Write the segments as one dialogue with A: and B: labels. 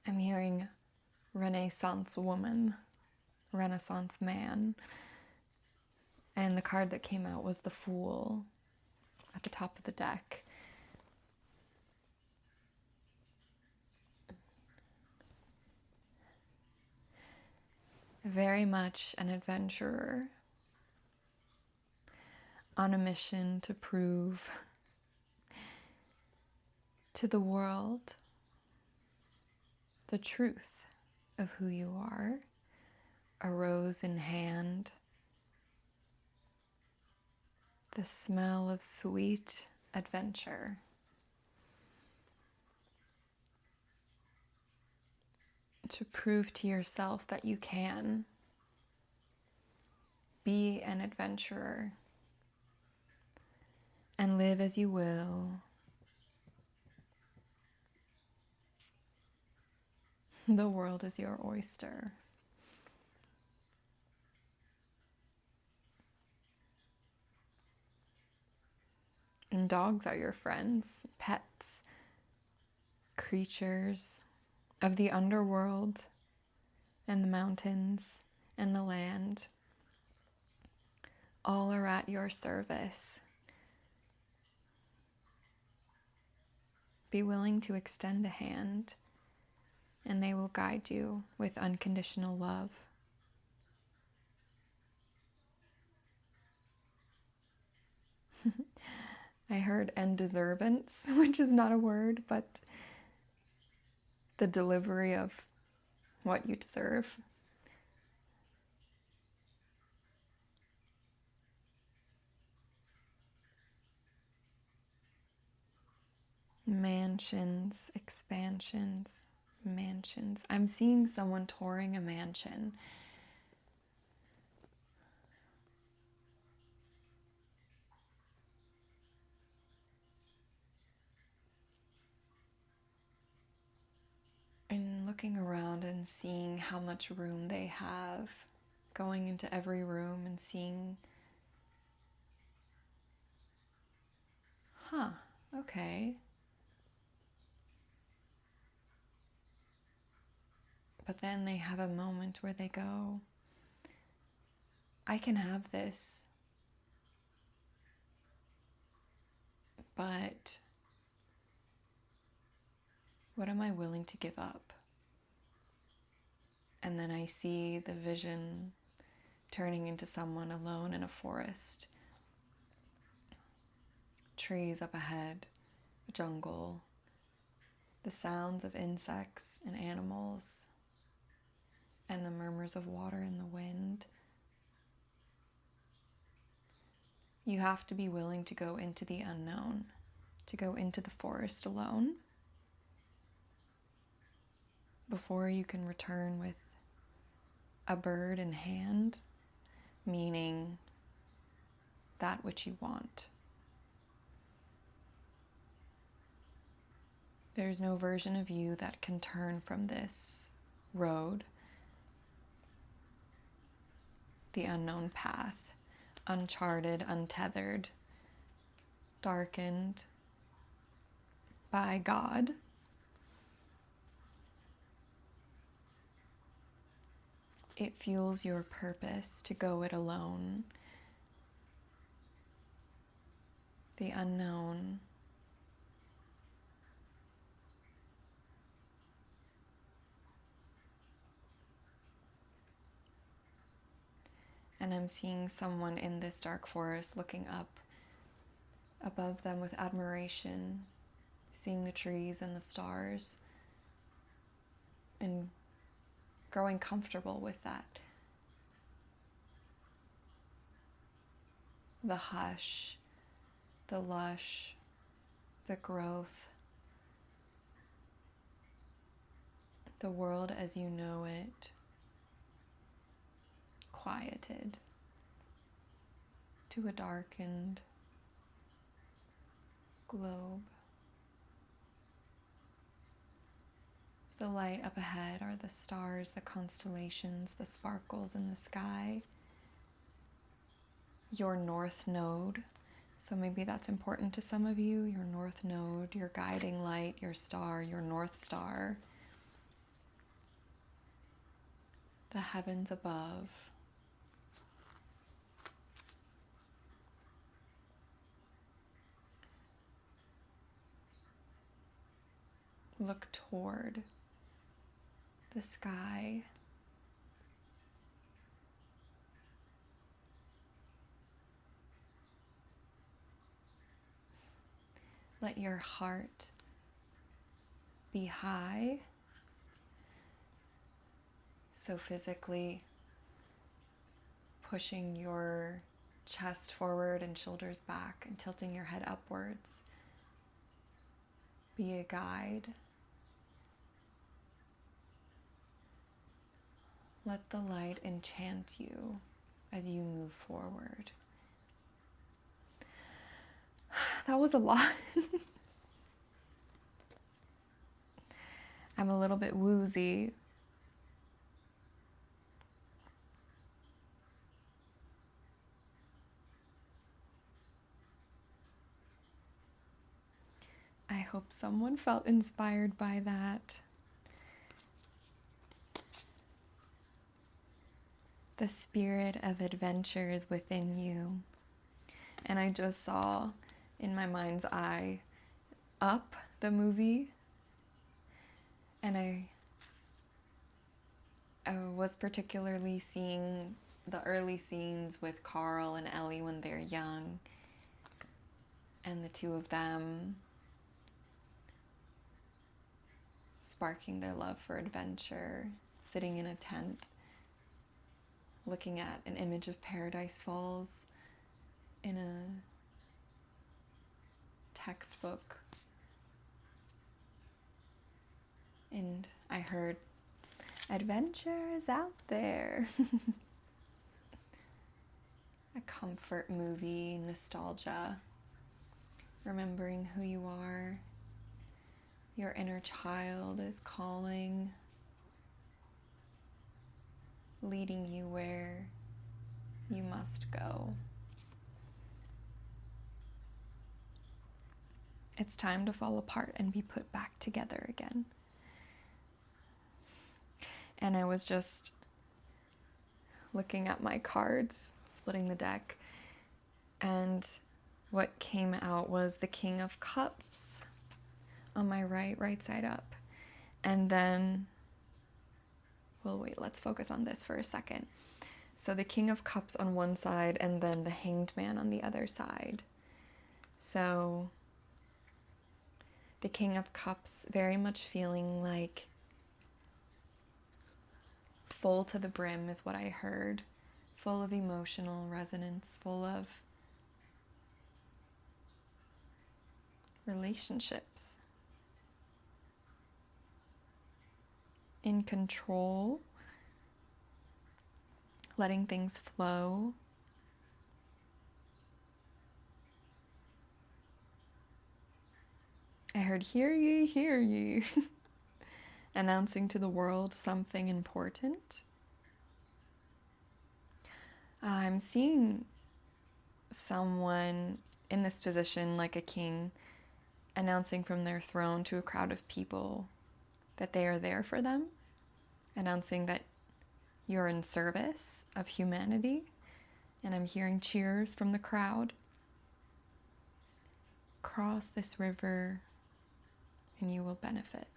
A: I'm hearing Renaissance woman, Renaissance man. And the card that came out was the Fool at the top of the deck. Very much an adventurer on a mission to prove to the world the truth of who you are, a rose in hand, the smell of sweet adventure. To prove to yourself that you can be an adventurer and live as you will. The world is your oyster. And dogs are your friends, pets, creatures of the underworld and the mountains and the land. All are at your service. Be willing to extend a hand, and they will guide you with unconditional love. I heard 𝘱𝘗𝘓𝑒𝑠𝑒𝑟𝑣ance, which is not a word, but the delivery of what you deserve. Mansions, expansions, mansions. I'm seeing someone touring a mansion. And looking around and seeing how much room they have, going into every room and seeing, okay. But then they have a moment where they go, I can have this, but what am I willing to give up? And then I see the vision turning into someone alone in a forest. Trees up ahead, a jungle, the sounds of insects and animals, and the murmurs of water in the wind. You have to be willing to go into the unknown, to go into the forest alone, before you can return with a bird in hand, meaning that which you want. There's no version of you that can turn from this road, the unknown path, uncharted, untethered, darkened by God. It fuels your purpose to go it alone. The unknown. And I'm seeing someone in this dark forest looking up above them with admiration, seeing the trees and the stars, and growing comfortable with that. The hush, the lush, the growth, the world as you know it, quieted to a darkened globe. The light up ahead are the stars, the constellations, the sparkles in the sky. Your north node. So maybe that's important to some of you. Your north node, your guiding light, your star, your north star. the heavens above. Look toward the sky. Let your heart be high. So physically pushing your chest forward and shoulders back and tilting your head upwards. Be a guide. Let the light enchant you as you move forward. That was a lot. I'm a little bit woozy. I hope someone felt inspired by that. The spirit of adventure is within you. And I just saw in my mind's eye Up, the movie. And I was particularly seeing the early scenes with Carl and Ellie when they're young. And the two of them sparking their love for adventure, sitting in a tent, looking at an image of Paradise Falls in a textbook. And I heard, adventure is out there. A comfort movie, nostalgia, remembering who you are. Your inner child is calling, leading you where you must go. It's time to fall apart and be put back together again. And I was just looking at my cards, splitting the deck, and what came out was the King of Cups on my right side up. And then, well, wait, let's focus on this for a second. So the King of Cups on one side and then the Hanged Man on the other side. So the King of Cups very much feeling like full to the brim is what I heard. Full of emotional resonance, full of relationships. In control, letting things flow. I heard, hear ye, announcing to the world something important. I'm seeing someone in this position, like a king, announcing from their throne to a crowd of people that they are there for them, announcing that you're in service of humanity, and I'm hearing cheers from the crowd. Cross this river and you will benefit.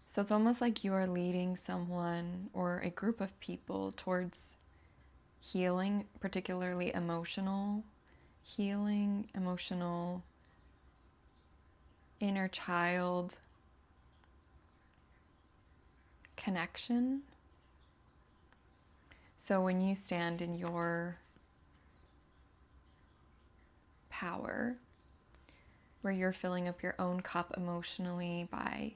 A: So it's almost like you are leading someone or a group of people towards healing, particularly emotional healing, emotional inner child connection. So when you stand in your power, where you're filling up your own cup emotionally by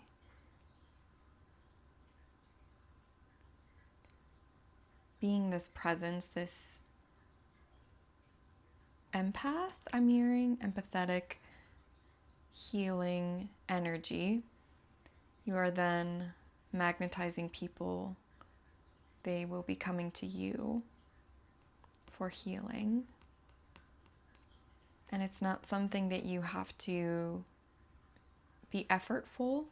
A: being this presence, this empath, I'm hearing, empathetic, healing energy, you are then magnetizing people. They will be coming to you for healing. And it's not something that you have to be effortful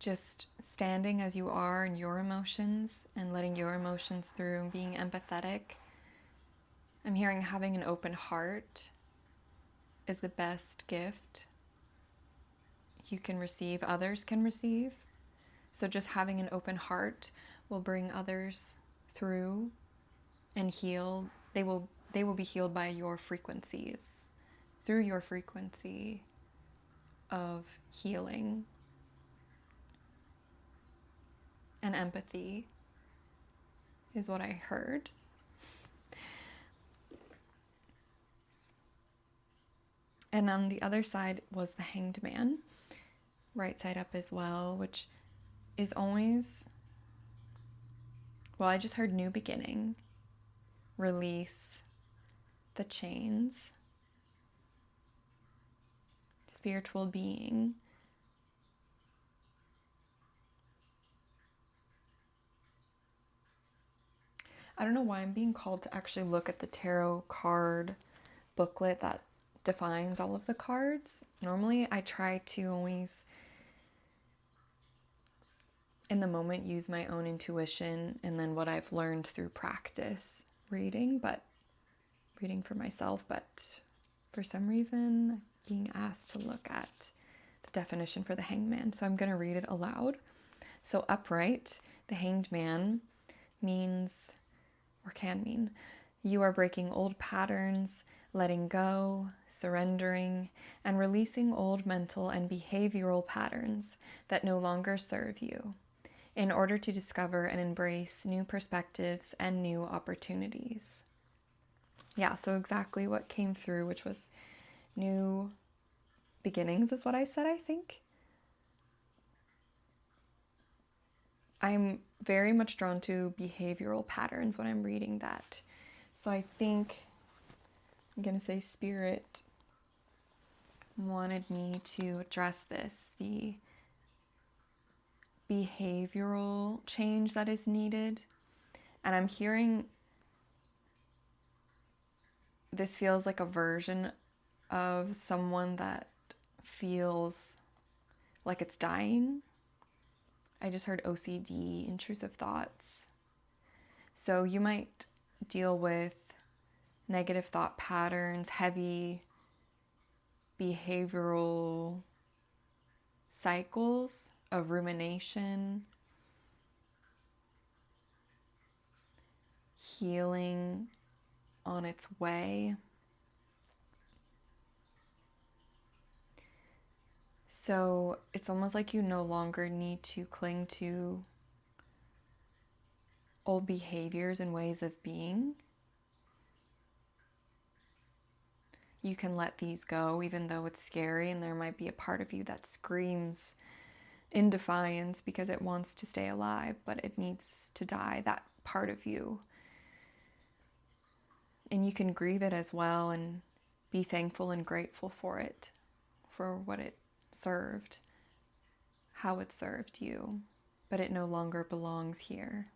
A: just standing as you are in your emotions and letting your emotions through and being empathetic. I'm hearing having an open heart is the best gift you can receive, others can receive. So just having an open heart will bring others through and heal. They will be healed by your frequencies, through your frequency of healing and empathy is what I heard. And on the other side was the Hanged Man, right side up as well, which is always, well, I just heard new beginning, release the chains, spiritual being. I don't know why I'm being called to actually look at the tarot card booklet that defines all of the cards. Normally I try to always in the moment use my own intuition and then what I've learned through practice reading for myself, but for some reason being asked to look at the definition for the Hanged Man, so I'm going to read it aloud. So upright, the Hanged Man means, or can mean, you are breaking old patterns, letting go, surrendering, and releasing old mental and behavioral patterns that no longer serve you, in order to discover and embrace new perspectives and new opportunities. Yeah, so exactly what came through, which was new beginnings is what I said, I think. I'm very much drawn to behavioral patterns when I'm reading that. So I think I'm going to say Spirit wanted me to address this, the behavioral change that is needed. And I'm hearing this feels like a version of someone that feels like it's dying. I just heard OCD, intrusive thoughts. So you might deal with negative thought patterns, heavy behavioral cycles of rumination, healing on its way. So it's almost like you no longer need to cling to old behaviors and ways of being. You can let these go, even though it's scary, and there might be a part of you that screams in defiance because it wants to stay alive, but it needs to die, that part of you. And you can grieve it as well and be thankful and grateful for it, for what it served, how it served you, but it no longer belongs here.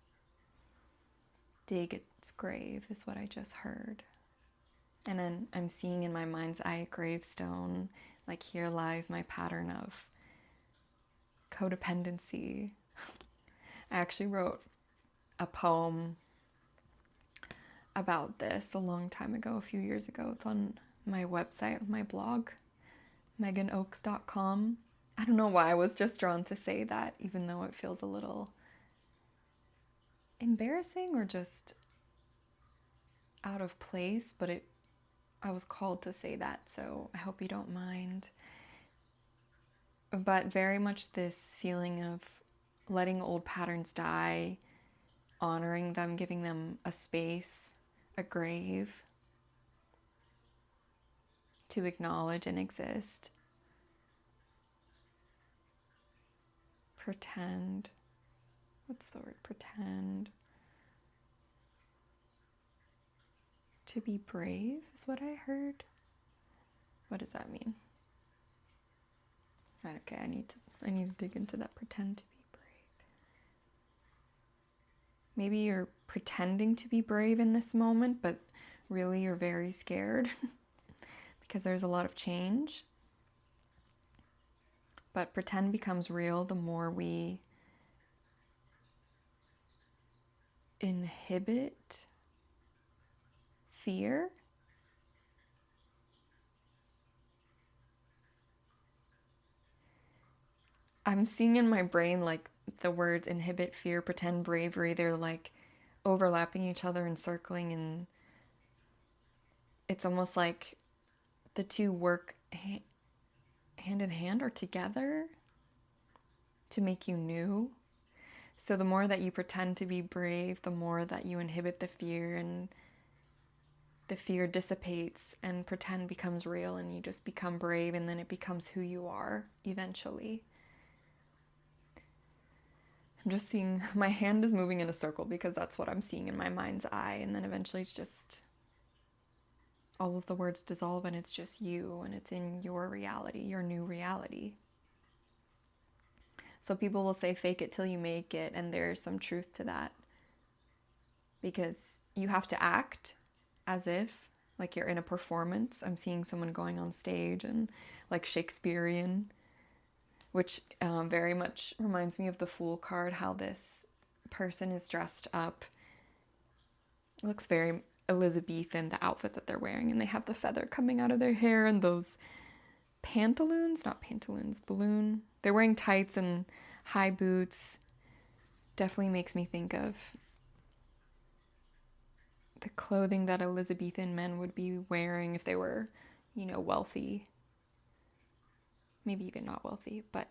A: Dig its grave is what I just heard. And then I'm seeing in my mind's eye a gravestone, like here lies my pattern of codependency. I actually wrote a poem about this a long time ago, a few years ago. It's on my website, my blog, meganoakes.com. I don't know why I was just drawn to say that, even though it feels a little embarrassing or just out of place, but I was called to say that, so I hope you don't mind. But very much this feeling of letting old patterns die, honoring them, giving them a space, a grave to acknowledge and exist. Pretend. What's the word? Pretend. To be brave is what I heard. What does that mean? Okay, I need to dig into that. Pretend to be brave. Maybe you're pretending to be brave in this moment, but really you're very scared because there's a lot of change. But pretend becomes real the more we inhibit fear. I'm seeing in my brain like the words inhibit, fear, pretend, bravery, they're like overlapping each other and circling, and it's almost like the two work hand in hand or together to make you new. So the more that you pretend to be brave, the more that you inhibit the fear, and the fear dissipates and pretend becomes real, and you just become brave, and then it becomes who you are eventually. I'm just seeing, my hand is moving in a circle because that's what I'm seeing in my mind's eye, and then eventually it's just all of the words dissolve and it's just you, and it's in your reality, your new reality. So people will say fake it till you make it, and there's some truth to that, because you have to act as if like you're in a performance. I'm seeing someone going on stage and like Shakespearean, which very much reminds me of the Fool card, how this person is dressed up. It looks very Elizabethan, the outfit that they're wearing, and they have the feather coming out of their hair and those balloon. They're wearing tights and high boots. Definitely makes me think of the clothing that Elizabethan men would be wearing if they were, wealthy. Maybe even not wealthy, but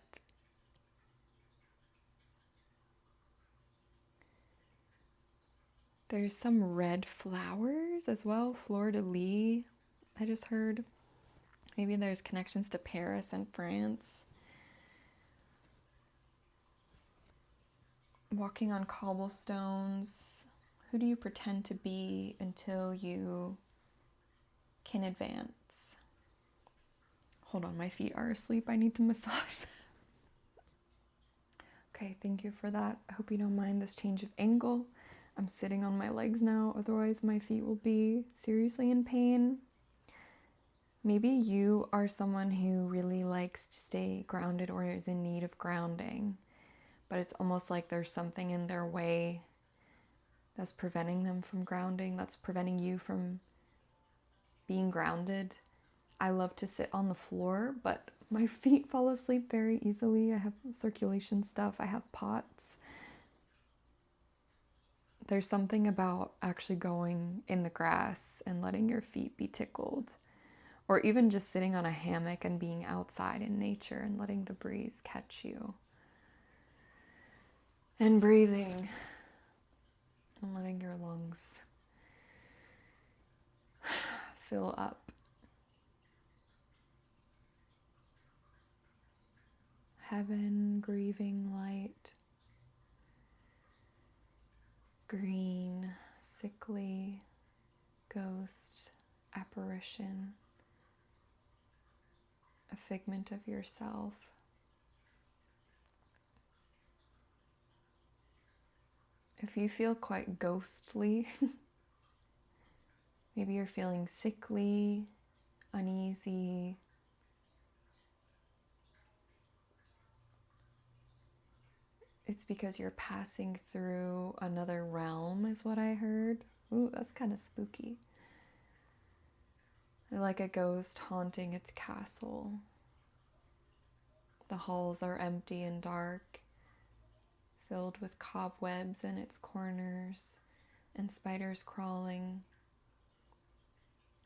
A: there's some red flowers as well, 𝘱𝘶𝘬𝘓, I just heard. Maybe there's connections to Paris and France. Walking on cobblestones. Who do you pretend to be until you can advance? Hold on, my feet are asleep. I need to massage them. Okay, thank you for that. I hope you don't mind this change of angle. I'm sitting on my legs now, otherwise my feet will be seriously in pain. Maybe you are someone who really likes to stay grounded or is in need of grounding, but it's almost like there's something in their way that's preventing them from grounding, that's preventing you from being grounded. I love to sit on the floor, but my feet fall asleep very easily. I have circulation stuff, I have POTS. There's something about actually going in the grass and letting your feet be tickled, or even just sitting on a hammock and being outside in nature and letting the breeze catch you. And breathing and letting your lungs fill up. Heaven, grieving light, green, sickly, ghost, apparition, a figment of yourself. If you feel quite ghostly, maybe you're feeling sickly, uneasy, it's because you're passing through another realm, is what I heard. Ooh, that's kind of spooky. Like a ghost haunting its castle. The halls are empty and dark, filled with cobwebs in its corners and spiders crawling.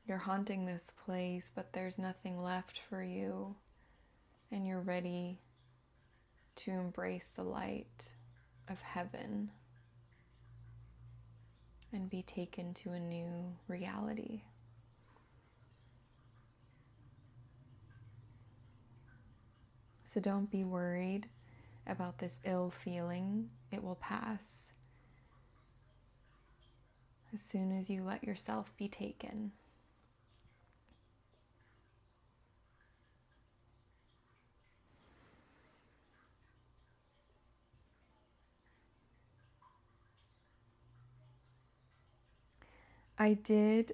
A: You're haunting this place, but there's nothing left for you, and you're ready to embrace the light of heaven and be taken to a new reality. So don't be worried about this ill feeling. It will pass as soon as you let yourself be taken. I did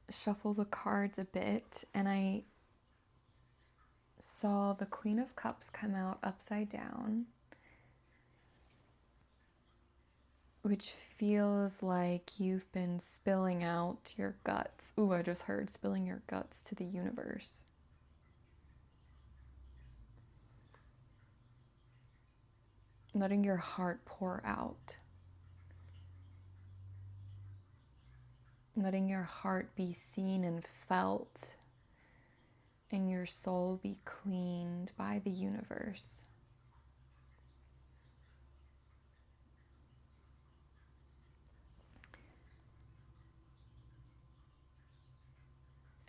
A: shuffle the cards a bit, and I saw the Queen of Cups come out upside down, which feels like you've been spilling out your guts. Ooh, I just heard spilling your guts to the universe. Letting your heart pour out. Letting your heart be seen and felt, and your soul be cleaned by the universe.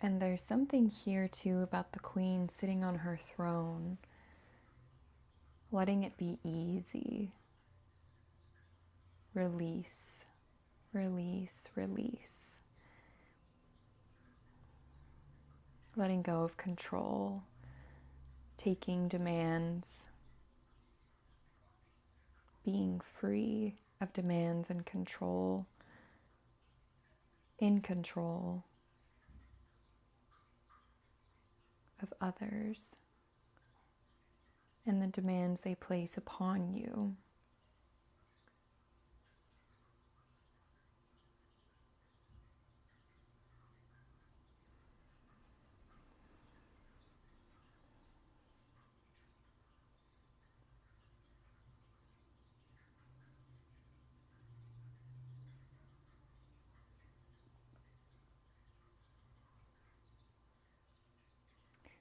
A: And there's something here too about the Queen sitting on her throne, letting it be easy. Release, release, release. Letting go of control, taking demands, being free of demands and control, in control of others and the demands they place upon you.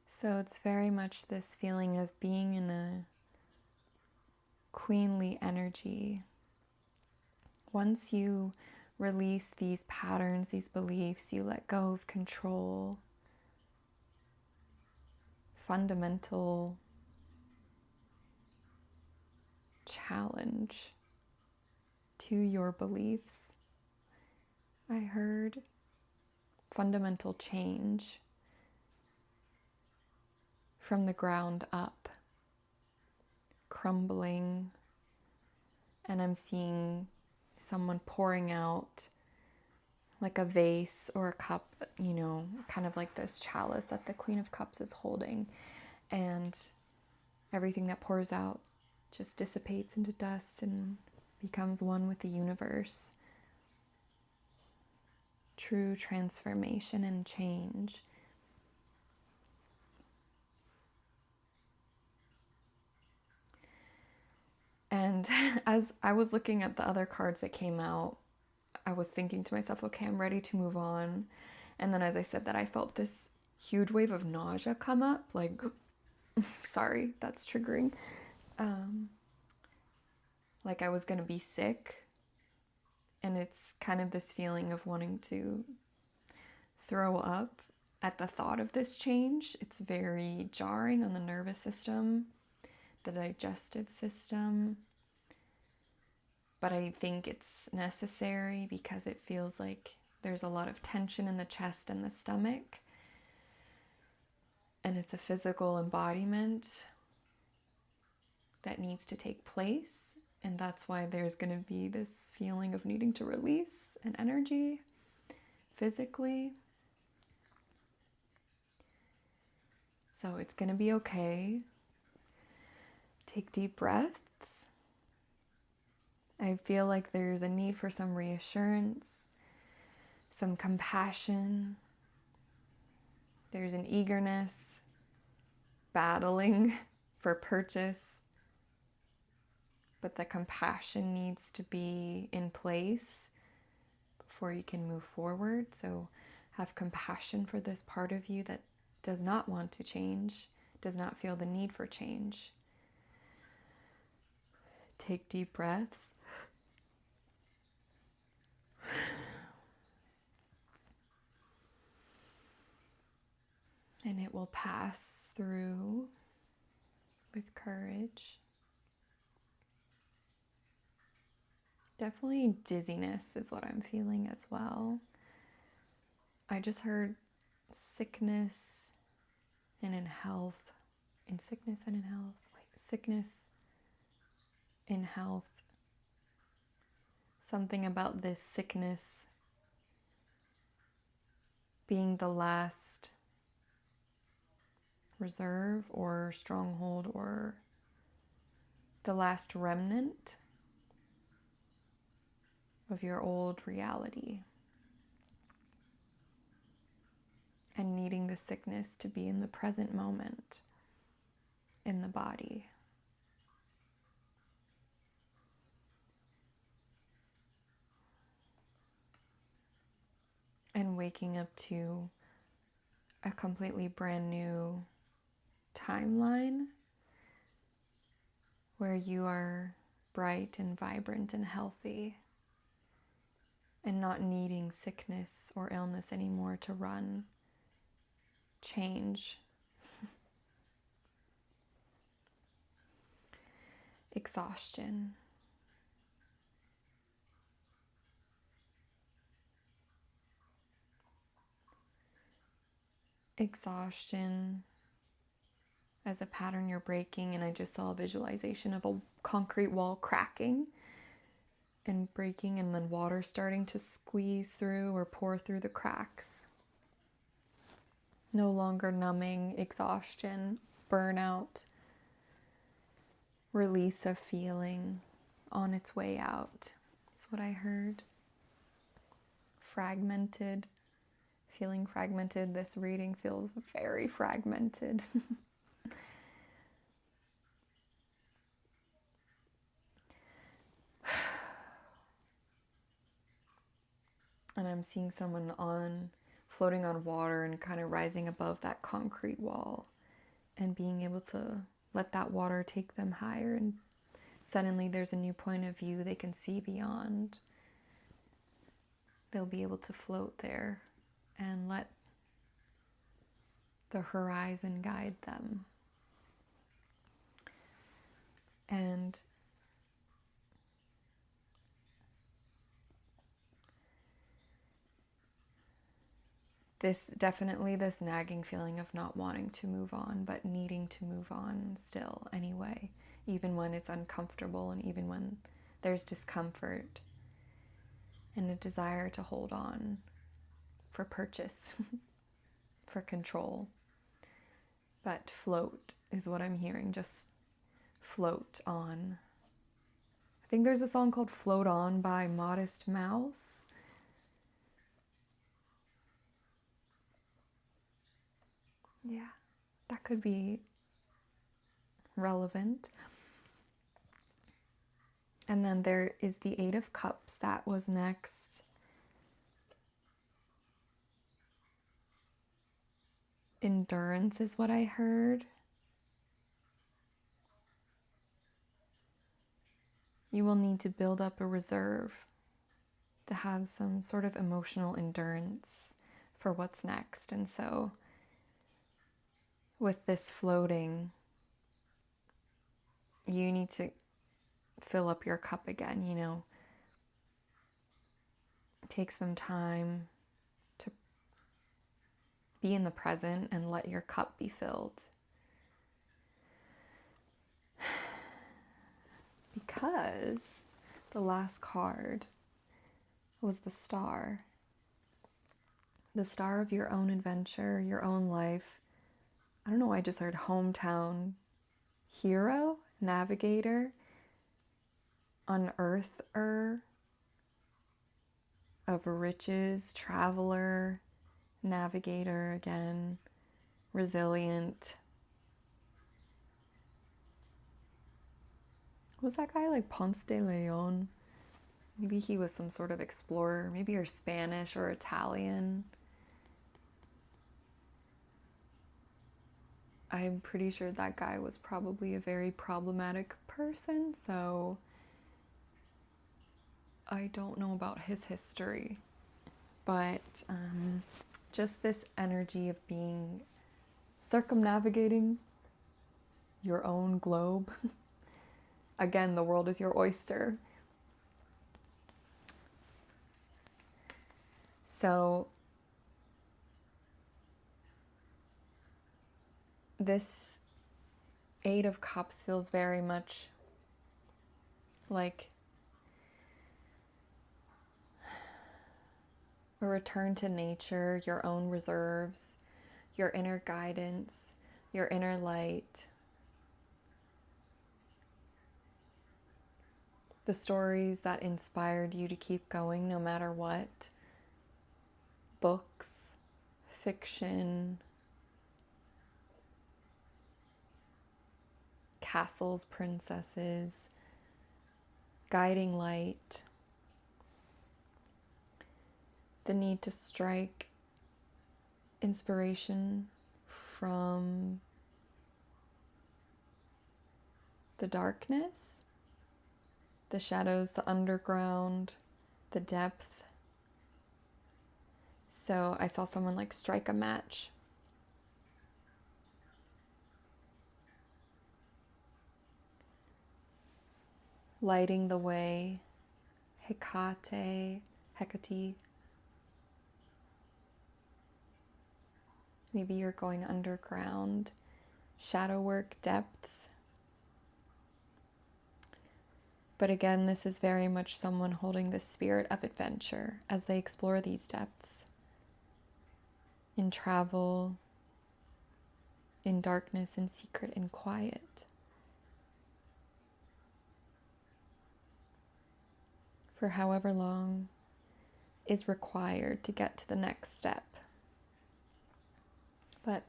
A: So it's very much this feeling of being in a queenly energy. Once you release these patterns, these beliefs, you let go of control, fundamental challenge to your beliefs. I heard fundamental change from the ground up, crumbling, and I'm seeing someone pouring out like a vase or a cup, you know, kind of like this chalice that the Queen of Cups is holding, and everything that pours out just dissipates into dust and becomes one with the universe. True transformation and change. And as I was looking at the other cards that came out, I was thinking to myself, okay, I'm ready to move on. And then as I said that, I felt this huge wave of nausea come up, like, sorry, that's triggering. Like I was going to be sick. And it's kind of this feeling of wanting to throw up at the thought of this change. It's very jarring on the nervous system, the digestive system. But I think it's necessary because it feels like there's a lot of tension in the chest and the stomach. And it's a physical embodiment that needs to take place. And that's why there's going to be this feeling of needing to release an energy physically. So it's going to be okay. Take deep breaths. I feel like there's a need for some reassurance, some compassion. There's an eagerness, battling for purchase, but the compassion needs to be in place before you can move forward. So have compassion for this part of you that does not want to change, does not feel the need for change. Take deep breaths. And it will pass through with courage. Definitely dizziness is what I'm feeling as well. I just heard sickness and in health. In sickness and in health. Sickness in health. Something about this sickness being the last reserve or stronghold or the last remnant of your old reality, and needing the sickness to be in the present moment in the body. And waking up to a completely brand new timeline where you are bright and vibrant and healthy, and not needing sickness or illness anymore to run change. Exhaustion. Exhaustion as a pattern you're breaking, and I just saw a visualization of a concrete wall cracking and breaking, and then water starting to squeeze through or pour through the cracks. No longer numbing, exhaustion, burnout, release of feeling on its way out is what I heard. Fragmented, feeling fragmented. This reading feels very fragmented. And I'm seeing someone floating on water and kind of rising above that concrete wall and being able to let that water take them higher, and suddenly there's a new point of view they can see beyond. They'll be able to float there and let the horizon guide them. And this nagging feeling of not wanting to move on, but needing to move on still anyway, even when it's uncomfortable and even when there's discomfort, and a desire to hold on for purchase, for control. But float is what I'm hearing, just float on. I think there's a song called Float On by Modest Mouse. Yeah, that could be relevant. And then there is the Eight of Cups. That was next. Endurance is what I heard. You will need to build up a reserve to have some sort of emotional endurance for what's next. And so with this floating, you need to fill up your cup again, take some time to be in the present and let your cup be filled. Because the last card was the Star. The star of your own adventure, your own life. I don't know, I just heard hometown hero, navigator, unearther of riches, traveler, navigator again, resilient. Was that guy like Ponce de Leon? Maybe he was some sort of explorer. Maybe you're Spanish or Italian. I'm pretty sure that guy was probably a very problematic person, so I don't know about his history. But just this energy of being circumnavigating your own globe. Again, the world is your oyster. So this Eight of Cups feels very much like a return to nature, your own reserves, your inner guidance, your inner light, the stories that inspired you to keep going no matter what, books, fiction, castles, princesses, guiding light, the need to strike inspiration from the darkness, the shadows, the underground, the depth. So I saw someone like strike a match. Lighting the way, Hecate. Maybe you're going underground, shadow work, depths. But again, this is very much someone holding the spirit of adventure as they explore these depths. In travel, in darkness, in secret, in quiet. For however long is required to get to the next step. But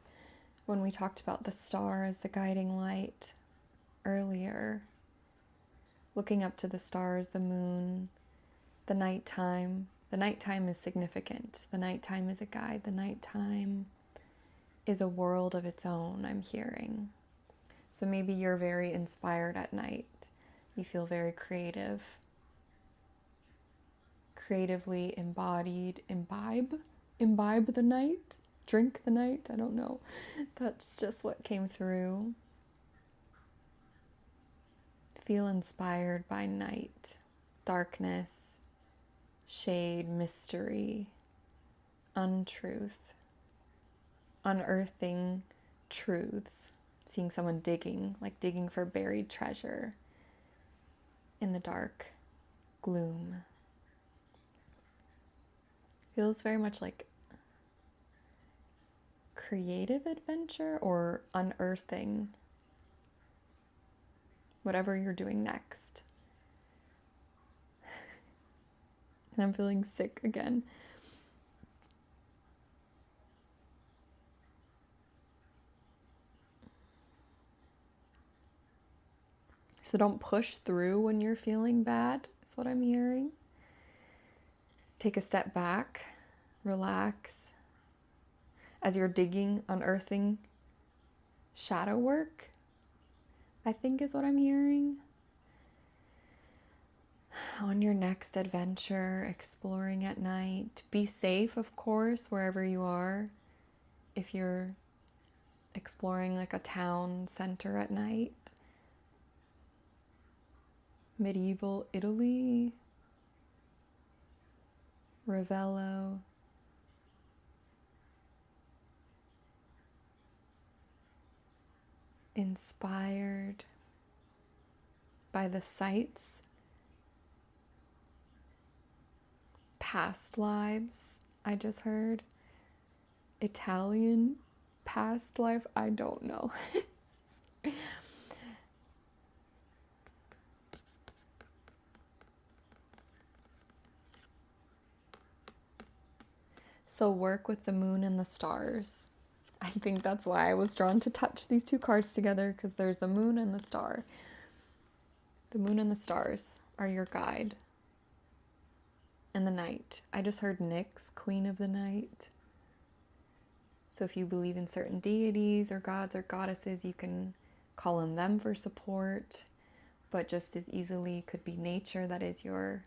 A: when we talked about the star as the guiding light earlier, looking up to the stars, the moon, the nighttime is significant. The nighttime is a guide. The nighttime is a world of its own, I'm hearing. So maybe you're very inspired at night. You feel very creatively embodied, imbibe the night, drink the night, I don't know. That's just what came through. Feel inspired by night, darkness, shade, mystery, untruth, unearthing truths, seeing someone digging for buried treasure in the dark, gloom. Feels very much like creative adventure or unearthing whatever you're doing next. And I'm feeling sick again. So don't push through when you're feeling bad, is what I'm hearing. Take a step back, relax. As you're digging, unearthing shadow work, I think is what I'm hearing. On your next adventure, exploring at night. Be safe, of course, wherever you are. If you're exploring like a town center at night. Medieval Italy. Ravello. Inspired by the sights, past lives, I just heard. Italian past life, I don't know. So work with the moon and the stars. I think that's why I was drawn to touch these two cards together, because there's the moon and the star. The moon and the stars are your guide. And the night. I just heard Nyx, Queen of the Night. So if you believe in certain deities or gods or goddesses, you can call on them for support. But just as easily could be nature that is your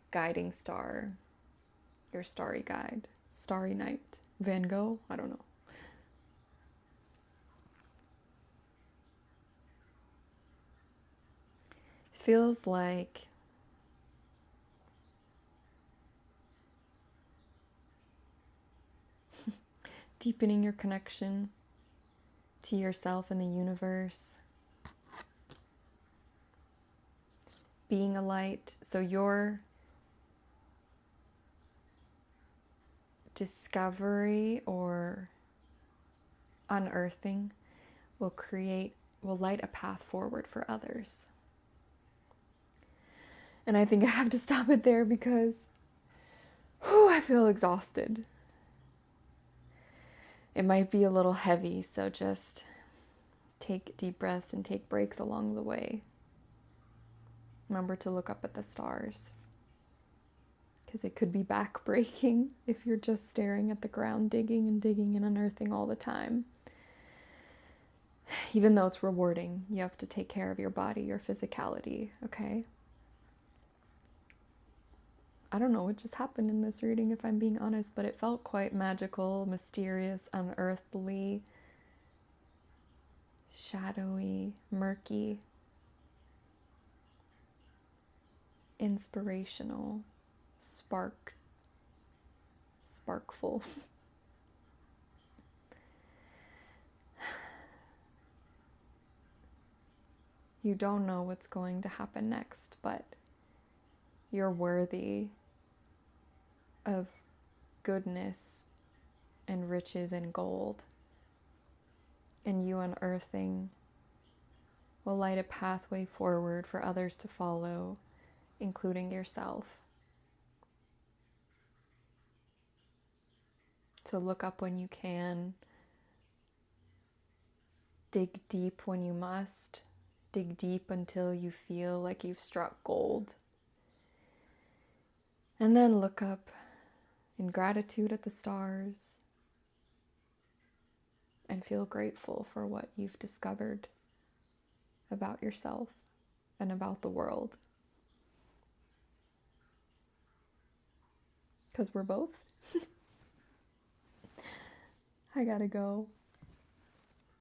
A: guiding star. Your starry guide. Starry night. Van Gogh? I don't know. Feels like deepening your connection to yourself and the universe. Being a light. So your discovery or unearthing will light a path forward for others. And I think I have to stop it there because I feel exhausted. It might be a little heavy, so just take deep breaths and take breaks along the way. Remember to look up at the stars, because it could be backbreaking if you're just staring at the ground, digging and unearthing all the time. Even though it's rewarding, you have to take care of your body, your physicality, okay? I don't know what just happened in this reading, if I'm being honest, but it felt quite magical, mysterious, unearthly, shadowy, murky, inspirational, sparkful. You don't know what's going to happen next, but you're worthy of goodness and riches and gold. And you unearthing will light a pathway forward for others to follow, including yourself. So look up when you can. Dig deep when you must. Dig deep until you feel like you've struck gold. And then look up in gratitude at the stars and feel grateful for what you've discovered about yourself and about the world. Because we're both. I gotta go.